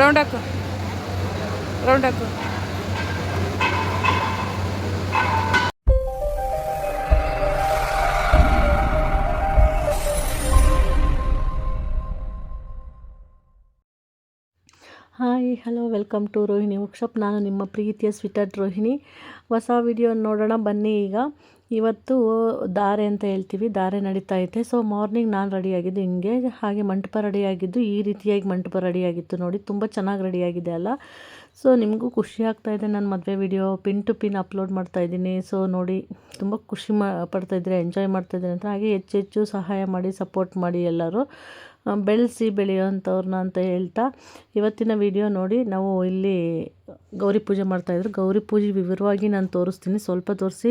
Round ಹಾಕು, round ಹಾಕು. Hi hello welcome to Rohini workshop. ನಾನು ನಿಮ್ಮ ಪ್ರೀತಿಯ ಸ್ವೀಟರ್ ರೋಹಿಣಿ. ಹೊಸ ವಿಡಿಯೋ ನೋಡೋಣ ಬನ್ನಿ. ಇವತ್ತು ಧಾರೆ ಅಂತ ಹೇಳ್ತೀವಿ, ಧಾರೆ ನಡೀತಾ ಐತೆ. ಸೊ ಮಾರ್ನಿಂಗ್ ನಾನು ರೆಡಿಯಾಗಿದ್ದು ಹಿಂಗೆ, ಹಾಗೆ ಮಂಟಪ ರೆಡಿಯಾಗಿದ್ದು ಈ ರೀತಿಯಾಗಿ ಮಂಟಪ ರೆಡಿಯಾಗಿತ್ತು ನೋಡಿ. ತುಂಬ ಚೆನ್ನಾಗಿ ರೆಡಿಯಾಗಿದೆ ಅಲ್ಲ. ಸೊ ನಿಮಗೂ ಖುಷಿ ಆಗ್ತಾಯಿದೆ. ನನ್ನ ಮದುವೆ video pin to pin upload ಮಾಡ್ತಾಯಿದ್ದೀನಿ. ಸೊ ನೋಡಿ, ತುಂಬ ಖುಷಿ ಪಡ್ತಾಯಿದ್ರೆ, ಎಂಜಾಯ್ ಮಾಡ್ತಾಯಿದ್ರೆ ಅಂತ. ಹಾಗೆ ಹೆಚ್ಚು ಸಹಾಯ ಮಾಡಿ, ಸಪೋರ್ಟ್ ಮಾಡಿ, ಎಲ್ಲರೂ ಬೆಳೆಸಿ ಬೆಳೆಯೋವಂಥವ್ರನ್ನ ಅಂತ ಹೇಳ್ತಾ ಇವತ್ತಿನ ವಿಡಿಯೋ ನೋಡಿ. ನಾವು ಇಲ್ಲಿ ಗೌರಿ ಪೂಜೆ ಮಾಡ್ತಾಯಿದ್ರು. ಗೌರಿ ಪೂಜೆ ವಿವರವಾಗಿ ನಾನು ತೋರಿಸ್ತೀನಿ, ಸ್ವಲ್ಪ ತೋರಿಸಿ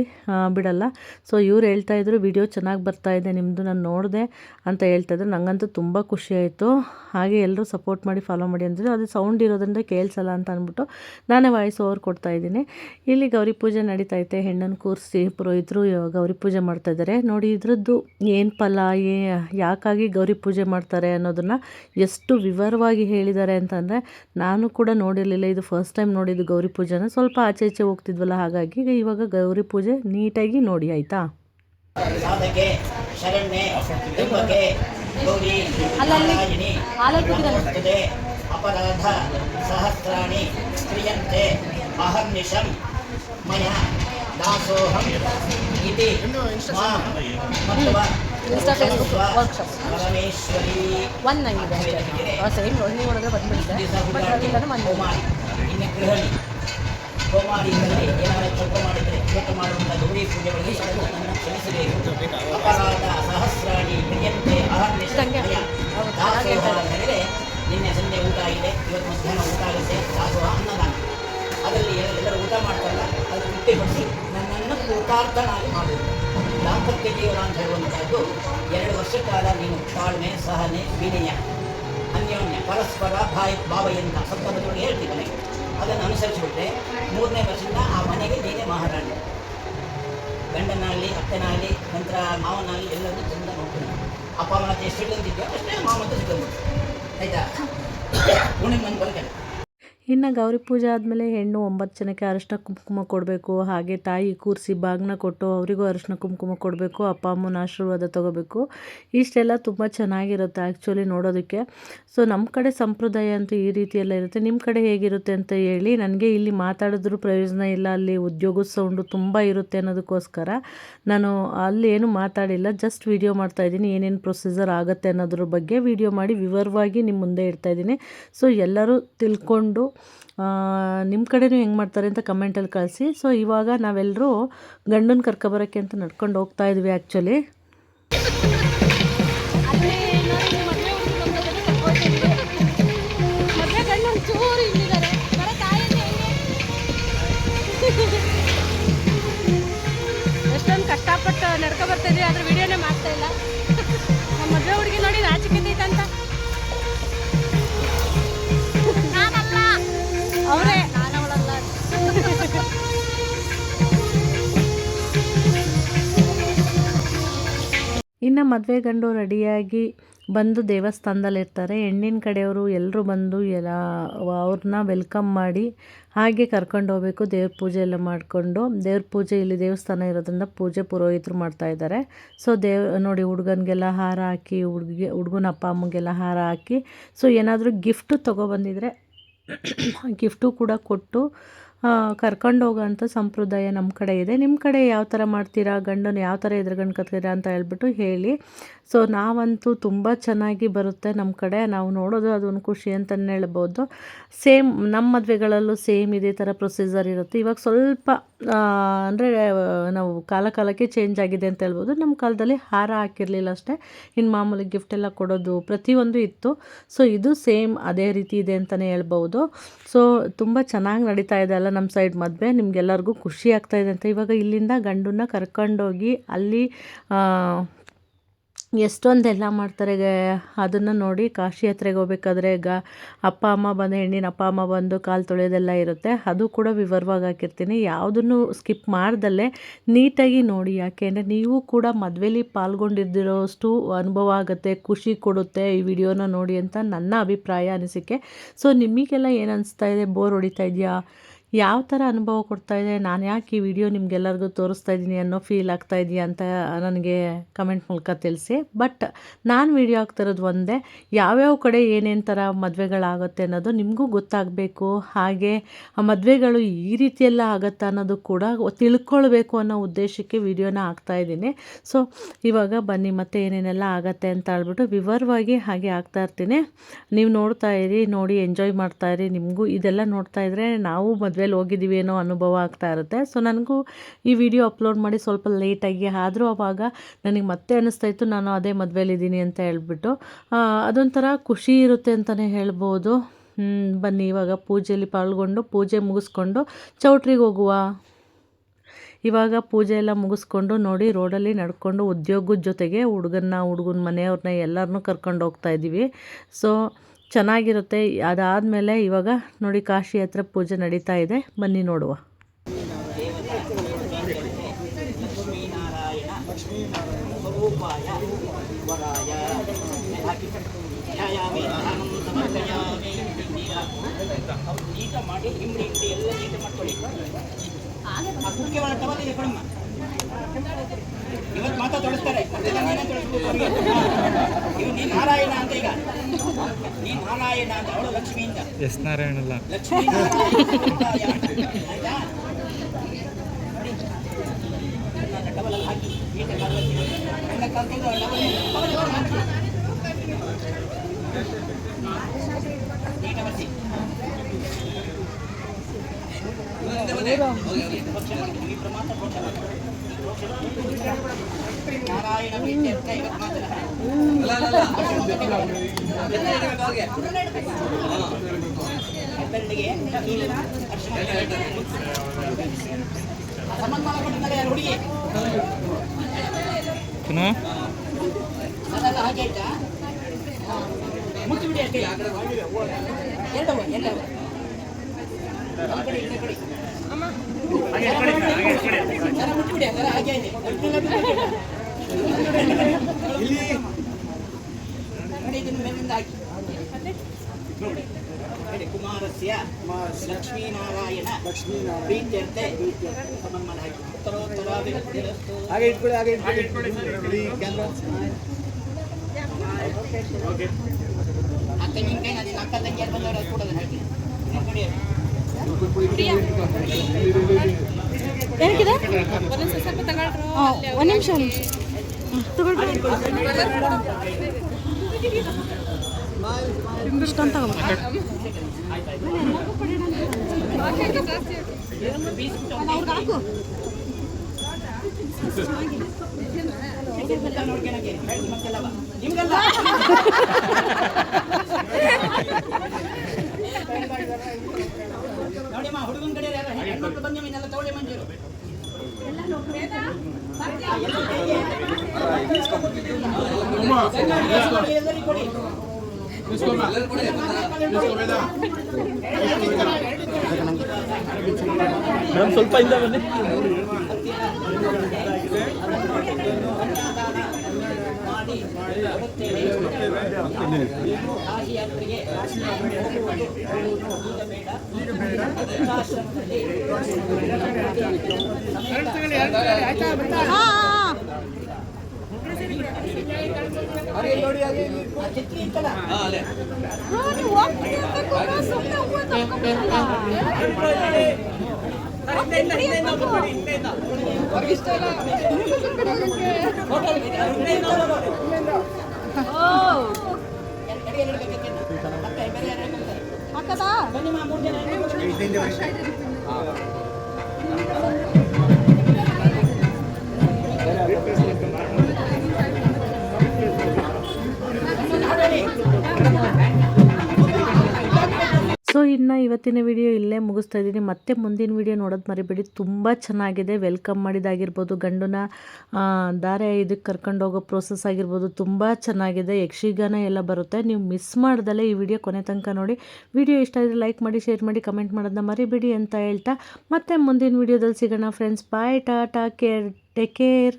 ಬಿಡಲ್ಲ. ಸೊ ಇವ್ರು ಹೇಳ್ತಾಯಿದ್ರು ವಿಡಿಯೋ ಚೆನ್ನಾಗಿ ಬರ್ತಾಯಿದೆ ನಿಮ್ಮದು, ನಾನು ನೋಡಿದೆ ಅಂತ ಹೇಳ್ತಾಯಿದ್ರು. ನನಗಂತೂ ತುಂಬ ಖುಷಿ ಆಯಿತು. ಹಾಗೆ ಎಲ್ಲರೂ ಸಪೋರ್ಟ್ ಮಾಡಿ, ಫಾಲೋ ಮಾಡಿ ಅಂತಿದ್ರು. ಅದು ಸೌಂಡ್ ಇರೋದ್ರಿಂದ ಕೇಳಿಸಲ್ಲ ಅಂತ ಅಂದ್ಬಿಟ್ಟು ನಾನೇ ವಾಯ್ಸ್ ಓವರ್ ಕೊಡ್ತಾಯಿದ್ದೀನಿ. ಇಲ್ಲಿ ಗೌರಿ ಪೂಜೆ ನಡೀತೈತೆ. ಹೆಣ್ಣನ್ನು ಕೂರಿಸಿ ಪುರೋಹಿತರು ಗೌರಿ ಪೂಜೆ ಮಾಡ್ತಾಯಿದ್ದಾರೆ ನೋಡಿ. ಇದ್ರದ್ದು ಏನು ಫಲ, ಯಾಕಾಗಿ ಗೌರಿ ಪೂಜೆ ಮಾಡ್ತಾರೆ ಅನ್ನೋದನ್ನು ಎಷ್ಟು ವಿವರವಾಗಿ ಹೇಳಿದ್ದಾರೆ ಅಂತಂದರೆ, ನಾನು ಕೂಡ ನೋಡಿರಲಿಲ್ಲ. ಇದು ಫಸ್ಟ್ ಟೈಮ್ ನೋಡಿದ್ದು ಗೌರಿ ಪೂಜೆನ. ಸ್ವಲ್ಪ ಆಚೆ ಈಚೆ ಹೋಗ್ತಿದ್ವಲ್ಲ, ಹಾಗಾಗಿ ಇವಾಗ ಗೌರಿ ಪೂಜೆ ನೀಟಾಗಿ ನೋಡಿ ಆಯಿತಾ. ಅಪರಾಧ ಸಹಸ್ರಾಣಿ ಕ್ರಿಯಂತೆ ಅಹರ್ನಿಶಂ ಮಯ ದಾಸೋಹಂ ಇತಿ ಮಾಂ ಮತ್ವ ಪರಮೇಶ್ವರಿ ಒಂದಾಗಿದೆ ಸೇಮ್ ರೋಹಿಣಿ ಒಳಗೆ ಬಂದ್ಬಿಟ್ಟಿದೆ. ಇನ್ನು ಗೃಹಿಣಿ ಗೋಮಾಡಿಗಳಲ್ಲಿ ಏನಾದರೂ ತಪ್ಪು ಮಾಡಿದರೆ ತಪ್ಪು ಮಾಡುವಂಥ ಗೌರಿ ಪೂಜೆಗಳಿಗೆ ನನ್ನನ್ನು ಕ್ಷಮಿಸಬೇಕು. ಅಪರಾಧ ಸಹಸ್ರಾಣಿ ಕ್ರಿಯಂತೆ ಅಹರ್ನಿಶಂ ದಾಸೋಹ ಅಂದರೆ ನಿನ್ನೆ ಸಂಜೆ ಊಟ ಆಗಿದೆ, ಇವತ್ತು ಮಧ್ಯಾಹ್ನ ಊಟ ಆಗುತ್ತೆ. ದಾಸೋಹ ಅನ್ನದಾನ, ಅದರಲ್ಲಿ ಎಲ್ಲರೂ ಊಟ ಮಾಡ್ತಾರಲ್ಲ, ಅದು ತೃಪ್ತಿಪಡಿಸಿ ನನ್ನನ್ನು ಕೃತಾರ್ಥನಾಗಿ ಮಾಡುವುದು. ದಾಂಪತ್ಯ ಜೀವನ ಅಂತ ಹೇಳುವಂಥದ್ದು 2 ವರ್ಷ ಕಾಲ ನೀನು ತಾಳ್ಮೆ, ಸಹನೆ, ವಿನಯ, ಅನ್ಯೋನ್ಯ, ಪರಸ್ಪರ ಭಾವೆಯಿಂದ ಸ್ವಲ್ಪ ಬದಲಿಗೆ ಹೇಳ್ತೀವಿ. ಅದನ್ನು ಅನುಸರಿಸಿಬಿಟ್ರೆ 3ನೇ ವರ್ಷದಿಂದ ಆ ಮನೆಗೆ ನೀನೇ ಮಹಾರಾಣಿ. ಗಂಡನಾಗಲಿ, ಅತ್ತೆನಾಗಲಿ, ನಂತರ ಮಾವನಾಗಲಿ ಎಲ್ಲರೂ ಚಂದ ನೋಡ್ತೀನಿ. ಅಪ್ಪ ಅಮ್ಮನ ಸಿಡ್ಲಂತಿದ್ಯೋ ಅಷ್ಟೇ ಮಾವಂತ ಸಿಗ್ಕೊಂಡು ಆಯಿತಾ. ಹುಣ್ಣಿಮೆ ಮಂದು ಬಲ್ಕಲ್ಲ. ಇನ್ನು ಗೌರಿ ಪೂಜೆ ಆದಮೇಲೆ ಹೆಣ್ಣು 9 ಜನಕ್ಕೆ ಅರಿಶಿನ ಕುಂಕುಮ ಕೊಡಬೇಕು. ಹಾಗೆ ತಾಯಿ ಕೂರಿಸಿ ಬಾಗಿನ ಕೊಟ್ಟು ಅವರಿಗೂ ಅರಿಶಿನ ಕುಂಕುಮ ಕೊಡಬೇಕು. ಅಪ್ಪ ಅಮ್ಮನ ಆಶೀರ್ವಾದ ತೊಗೋಬೇಕು. ಇಷ್ಟೆಲ್ಲ ತುಂಬ ಚೆನ್ನಾಗಿರುತ್ತೆ ಆ್ಯಕ್ಚುಲಿ ನೋಡೋದಕ್ಕೆ. ಸೊ ನಮ್ಮ ಕಡೆ ಸಂಪ್ರದಾಯ ಅಂತೂ ಈ ರೀತಿ ಎಲ್ಲ ಇರುತ್ತೆ. ನಿಮ್ಮ ಕಡೆ ಹೇಗಿರುತ್ತೆ ಅಂತ ಹೇಳಿ. ನನಗೆ ಇಲ್ಲಿ ಮಾತಾಡಿದ್ರೂ ಪ್ರಯೋಜನ ಇಲ್ಲ, ಅಲ್ಲಿ ಉದ್ಯೋಗದ ಸೌಂಡು ತುಂಬ ಇರುತ್ತೆ ಅನ್ನೋದಕ್ಕೋಸ್ಕರ ನಾನು ಅಲ್ಲಿ ಏನು ಮಾತಾಡಿಲ್ಲ. ಜಸ್ಟ್ ವೀಡಿಯೋ ಮಾಡ್ತಾಯಿದ್ದೀನಿ, ಏನೇನು ಪ್ರೊಸೀಜರ್ ಆಗುತ್ತೆ ಅನ್ನೋದ್ರ ಬಗ್ಗೆ ವೀಡಿಯೋ ಮಾಡಿ ವಿವರವಾಗಿ ನಿಮ್ಮ ಮುಂದೆ ಇಡ್ತಾಯಿದ್ದೀನಿ. ಸೊ ಎಲ್ಲರೂ ತಿಳ್ಕೊಂಡು ನಿಮ್ಮ ಕಡೆನೂ ಹೆಂಗೆ ಮಾಡ್ತಾರೆ ಅಂತ ಕಮೆಂಟಲ್ಲಿ ಕಳಿಸಿ. ಸೊ ಇವಾಗ ನಾವೆಲ್ಲರೂ ಗಂಡನ ಕರ್ಕೊಬರೋಕ್ಕೆ ಅಂತ ನಡ್ಕೊಂಡು ಹೋಗ್ತಾ ಇದ್ವಿ ಆ್ಯಕ್ಚುಲಿ. ಎಷ್ಟೊಂದು ಕಷ್ಟಪಟ್ಟು ನಡ್ಕೊ ಬರ್ತಾಯಿದ್ವಿ, ಅದ್ರ ವಿಡಿಯೋನೇ ಮಾಡ್ತಾ ಇಲ್ಲ. ನಮ್ಮ ಮದುವೆ ಹುಡುಗಿ ನೋಡಿ ನಾಚಿಕೆತೈತಂತ ಅವರೇ, ನಾನವಳಲ್ಲ. ಇನ್ನು ಮದುವೆ ಗಂಡು ರೆಡಿಯಾಗಿ ಬಂದು ದೇವಸ್ಥಾನದಲ್ಲಿರ್ತಾರೆ. ಹೆಣ್ಣಿನ ಕಡೆಯವರು ಎಲ್ಲರೂ ಬಂದು ಅವ್ರನ್ನ ವೆಲ್ಕಮ್ ಮಾಡಿ ಹಾಗೆ ಕರ್ಕೊಂಡು ಹೋಗಬೇಕು. ದೇವ್ರ ಪೂಜೆ ಎಲ್ಲ ಮಾಡಿಕೊಂಡು, ದೇವ್ರ ಪೂಜೆ ಇಲ್ಲಿ ದೇವಸ್ಥಾನ ಇರೋದ್ರಿಂದ ಪೂಜೆ ಪುರೋಹಿತರು ಮಾಡ್ತಾಯಿದ್ದಾರೆ. ಸೊ ನೋಡಿ, ಹುಡುಗನಿಗೆಲ್ಲ ಹಾರ ಹಾಕಿ, ಹುಡುಗನ ಅಪ್ಪ ಅಮ್ಮಗೆಲ್ಲ ಹಾರ ಹಾಕಿ, ಸೊ ಏನಾದರೂ ಗಿಫ್ಟು ತೊಗೊಬಂದಿದ್ರೆ ಗಿಫ್ಟು ಕೂಡ ಕೊಟ್ಟು ಕರ್ಕೊಂಡು ಹೋಗೋಂಥ ಸಂಪ್ರದಾಯ ನಮ್ಮ ಕಡೆ ಇದೆ. ನಿಮ್ಮ ಕಡೆ ಯಾವ ಥರ ಮಾಡ್ತೀರಾ, ಗಂಡನ ಯಾವ ಥರ ಎದುರುಗಂಡು ಕತ್ತೀರಾ ಅಂತ ಹೇಳ್ಬಿಟ್ಟು ಹೇಳಿ. ಸೊ ನಾವಂತೂ ತುಂಬ ಚೆನ್ನಾಗಿ ಬರುತ್ತೆ ನಮ್ಮ ಕಡೆ, ನಾವು ನೋಡೋದು ಅದೊಂದು ಖುಷಿ ಅಂತಲೇ ಹೇಳ್ಬೋದು. ಸೇಮ್ ನಮ್ಮ ಮದುವೆಗಳಲ್ಲೂ ಸೇಮ್ ಇದೇ ಥರ ಪ್ರೊಸೀಜರ್ ಇರುತ್ತೆ. ಇವಾಗ ಸ್ವಲ್ಪ ಅಂದರೆ ನಾವು ಕಾಲಕ್ಕೆ ಚೇಂಜ್ ಆಗಿದೆ ಅಂತ ಹೇಳ್ಬೋದು. ನಮ್ಮ ಕಾಲದಲ್ಲಿ ಹಾರ ಹಾಕಿರಲಿಲ್ಲ ಅಷ್ಟೇ, ಇನ್ನು ಮಾಮೂಲಿ ಗಿಫ್ಟ್ ಎಲ್ಲ ಕೊಡೋದು ಪ್ರತಿಯೊಂದು ಇತ್ತು. ಸೊ ಇದು ಸೇಮ್ ಅದೇ ರೀತಿ ಇದೆ ಅಂತಲೇ ಹೇಳ್ಬೋದು. ಸೊ ತುಂಬ ಚೆನ್ನಾಗಿ ನಡೀತಾ ಇದೆ ಅಲ್ಲ ನಮ್ಮ ಸೈಡ್ ಮದುವೆ. ನಿಮಗೆಲ್ಲರಿಗೂ ಖುಷಿ ಆಗ್ತಾಯಿದೆ ಅಂತ. ಇವಾಗ ಇಲ್ಲಿಂದ ಗಂಡನ್ನ ಕರ್ಕೊಂಡೋಗಿ ಅಲ್ಲಿ ಎಷ್ಟೊಂದೆಲ್ಲ ಮಾಡ್ತಾರೆ ಅದನ್ನು ನೋಡಿ. ಕಾಶಿ ಯಾತ್ರೆಗೆ ಹೋಗ್ಬೇಕಾದ್ರೆ ಅಪ್ಪ ಅಮ್ಮ ಬಂದು ಹೆಣ್ಣಿನ ಅಪ್ಪ ಅಮ್ಮ ಬಂದು ಕಾಲು ತೊಳೆಯೋದೆಲ್ಲ ಇರುತ್ತೆ, ಅದು ಕೂಡ ವಿವರವಾಗಿ ಹಾಕಿರ್ತೀನಿ. ಯಾವುದನ್ನು ಸ್ಕಿಪ್ ಮಾಡ್ದಲ್ಲೇ ನೀಟಾಗಿ ನೋಡಿ, ಯಾಕೆಂದರೆ ನೀವು ಕೂಡ ಮದುವೆಲಿ ಪಾಲ್ಗೊಂಡಿದ್ದಿರೋಷ್ಟು ಅನುಭವ ಆಗುತ್ತೆ, ಖುಷಿ ಕೊಡುತ್ತೆ ಈ ವಿಡಿಯೋನ ನೋಡಿ ಅಂತ ನನ್ನ ಅಭಿಪ್ರಾಯ, ಅನಿಸಿಕೆ. ಸೊ ನಿಮಗೆಲ್ಲ ಏನು ಅನಿಸ್ತಾ ಇದೆ? ಬೋರ್ ಹೊಡಿತಾ ಇದೆಯಾ? ಯಾವ ಥರ ಅನುಭವ ಕೊಡ್ತಾ ಇದೆ? ನಾನು ಯಾಕೆ ಈ ವಿಡಿಯೋ ನಿಮ್ಗೆಲ್ಲರಿಗೂ ತೋರಿಸ್ತಾ ಇದ್ದೀನಿ ಅನ್ನೋ ಫೀಲ್ ಆಗ್ತಾ ಇದೆಯಾ ಅಂತ ನನಗೆ ಕಮೆಂಟ್ ಮೂಲಕ ತಿಳಿಸಿ. ಬಟ್ ನಾನು ವಿಡಿಯೋ ಹಾಕ್ತಿರೋದು ಒಂದೇ, ಯಾವ್ಯಾವ ಕಡೆ ಏನೇನು ಥರ ಮದುವೆಗಳಾಗುತ್ತೆ ಅನ್ನೋದು ನಿಮಗೂ ಗೊತ್ತಾಗಬೇಕು. ಹಾಗೆ ಆ ಮದುವೆಗಳು ಈ ರೀತಿಯೆಲ್ಲ ಆಗುತ್ತಾ ಅನ್ನೋದು ಕೂಡ ತಿಳ್ಕೊಳ್ಬೇಕು ಅನ್ನೋ ಉದ್ದೇಶಕ್ಕೆ ವಿಡಿಯೋನ ಹಾಕ್ತಾಯಿದ್ದೀನಿ. ಸೊ ಇವಾಗ ಬನ್ನಿ ಮತ್ತೆ ಏನೇನೆಲ್ಲ ಆಗುತ್ತೆ ಅಂತ ಹೇಳ್ಬಿಟ್ಟು ವಿವರವಾಗಿ ಹಾಗೆ ಹಾಕ್ತಾಯಿರ್ತೀನಿ. ನೀವು ನೋಡ್ತಾ ಇರಿ, ನೋಡಿ ಎಂಜಾಯ್ ಮಾಡ್ತಾಯಿರಿ. ನಿಮಗೂ ಇದೆಲ್ಲ ನೋಡ್ತಾ ಇದ್ದರೆ ನಾವು ಮದುವೆಲಿ ಹೋಗಿದ್ದೀವಿ ಅನ್ನೋ ಅನುಭವ ಆಗ್ತಾ ಇರುತ್ತೆ. ಸೊ ನನಗೂ ಈ ವಿಡಿಯೋ ಅಪ್ಲೋಡ್ ಮಾಡಿ ಸ್ವಲ್ಪ ಲೇಟಾಗಿ ಆದರೂ ಅವಾಗ ನನಗೆ ಮತ್ತೆ ಅನ್ನಿಸ್ತಾಯಿತ್ತು ನಾನು ಅದೇ ಮದುವೆಲಿದ್ದೀನಿ ಅಂತ ಹೇಳ್ಬಿಟ್ಟು. ಅದೊಂಥರ ಖುಷಿ ಇರುತ್ತೆ ಅಂತಲೇ ಹೇಳ್ಬೋದು. ಬನ್ನಿ ಇವಾಗ ಪೂಜೆಯಲ್ಲಿ ಪಾಲ್ಗೊಂಡು ಪೂಜೆ ಮುಗಿಸ್ಕೊಂಡು ಚೌಟ್ರಿಗೆ ಹೋಗುವ. ಇವಾಗ ಪೂಜೆ ಎಲ್ಲ ಮುಗಿಸ್ಕೊಂಡು ನೋಡಿ ರೋಡಲ್ಲಿ ನಡ್ಕೊಂಡು ಉದ್ಯೋಗದ ಜೊತೆಗೆ ಹುಡುಗನ ಮನೆಯವ್ರನ್ನ ಎಲ್ಲರನ್ನೂ ಕರ್ಕೊಂಡು ಹೋಗ್ತಾ ಇದ್ದೀವಿ. ಸೊ ಚೆನ್ನಾಗಿರುತ್ತೆ. ಅದಾದಮೇಲೆ ಇವಾಗ ನೋಡಿ ಕಾಶಿ ಹತ್ರ ಪೂಜೆ ನಡೀತಾ ಇದೆ, ಬನ್ನಿ ನೋಡುವ. ಇವತ್ತು ಮಾತಾ ತೊಳಿಸ್ತಾರೆ, ನೀ ನಾರಾಯಣ ಅಂತ. ಈಗ ನೀ ನಾರಾಯಣ ಅಂತ, ಅವಳು ಲಕ್ಷ್ಮಿಯಿಂದ. ಎಸ್ ನಾರಾಯಣ ಅಲ್ಲ, ಲಕ್ಷ್ಮೀ ಆಯ್ತಾ? ಡಬಲ್ ಅಲ್ಲಿ ಹಾಕಿ ನಾರಾಯಣ ಇವತ್ತು ಮಾತ್ರ ಸಮಾಧಾನ ಕೊಟ್ಟಿದ್ದಾರೆ ಯಾರು ಹುಡುಗಿ ಅದೆಲ್ಲ ಹಾಗೆ ಆಯ್ತಾ? ಮುಚ್ಚಿಬಿಡಿ ಅಷ್ಟೇ. ಎಲ್ಲವ ಮುಚ್ಚಿಬಿಡಿ ಅದರ ಹಾಗೆ ಇದೆ. ನೋಡಿ ಇದನ್ನು ಮೇಲಿಂದ ಹಾಕಿ ನೋಡಿ. ಕುಮಾರಸ್ಯ ಲಕ್ಷ್ಮೀನಾರಾಯಣ ಪ್ರೀತ್ಯರ್ತೆ ಸನ್ಮಾನ ಹಾಕಿ ಹಾಗೆ ಇಟ್ಕೊಳ್ಳಿ, ಹಾಗೆ ಇಟ್ಕೊಳ್ಳಿ. ಆ ತೆಂಗಿನಕಾಯಿ ನಾನು ಅಕ್ಕ ತಂಗಿಯರು ಬಂದವರು ಕೊಡೋದು ಹಾಕಿ ಏನಕ್ಕಿದೆ? ಸ್ವಲ್ಪ ತಗೊಳ್ರು. ಒಂದು ನಿಮಿಷ ತಗೊಳ್ರಿ. ಇಷ್ಟೊಂದು ತಗೊಂಡು ನಿಮ್ಗೆಲ್ಲ ನೋಡಿಮ್ಮ, ಹುಡುಗನ ಕಡೆ ಹೆಣ್ಮಕ್ಳು ಬಂದ ಇನ್ನೆಲ್ಲ ತಗೊಳ್ಳಿ ಮಂಜೂರು. ಎಲ್ಲರಿಗೂ ಕೊಡಿ. ಸ್ವಲ್ಪ ಇಂದ ಬನ್ನಿ. ಕಾಶಿ ಯಾತ್ರೆಗೆ ಈಗ ಬೇಡ. ಚಿತ್ರ ಇತ್ತಲ್ಲ ಸೊ ಇನ್ನು ಇವತ್ತಿನ ವಿಡಿಯೋ ಇಲ್ಲೇ ಮುಗಿಸ್ತಾ ಇದ್ದೀನಿ. ಮತ್ತೆ ಮುಂದಿನ ವಿಡಿಯೋ ನೋಡೋದು ಮರಿಬೇಡಿ. ತುಂಬ ಚೆನ್ನಾಗಿದೆ. ವೆಲ್ಕಮ್ ಮಾಡಿದಾಗಿರ್ಬೋದು, ಗಂಡನ ದಾರೆ ಇದಕ್ಕೆ ಕರ್ಕೊಂಡು ಹೋಗೋ ಪ್ರೋಸೆಸ್ ಆಗಿರ್ಬೋದು, ತುಂಬ ಚೆನ್ನಾಗಿದೆ. ಯಕ್ಷಗಾನ ಎಲ್ಲ ಬರುತ್ತೆ. ನೀವು ಮಿಸ್ ಮಾಡ್ದಲೇ ಈ ವಿಡಿಯೋ ಕೊನೆ ತನಕ ನೋಡಿ. ವಿಡಿಯೋ ಇಷ್ಟ ಆದರೆ ಲೈಕ್ ಮಾಡಿ, ಶೇರ್ ಮಾಡಿ, ಕಮೆಂಟ್ ಮಾಡೋದನ್ನ ಮರಿಬೇಡಿ ಅಂತ ಹೇಳ್ತಾ ಮತ್ತೆ ಮುಂದಿನ ವಿಡಿಯೋದಲ್ಲಿ ಸಿಗೋಣ ಫ್ರೆಂಡ್ಸ್. ಬಾಯ್, ಟಾಟಾ, ಟೇಕ್ ಕೇರ್.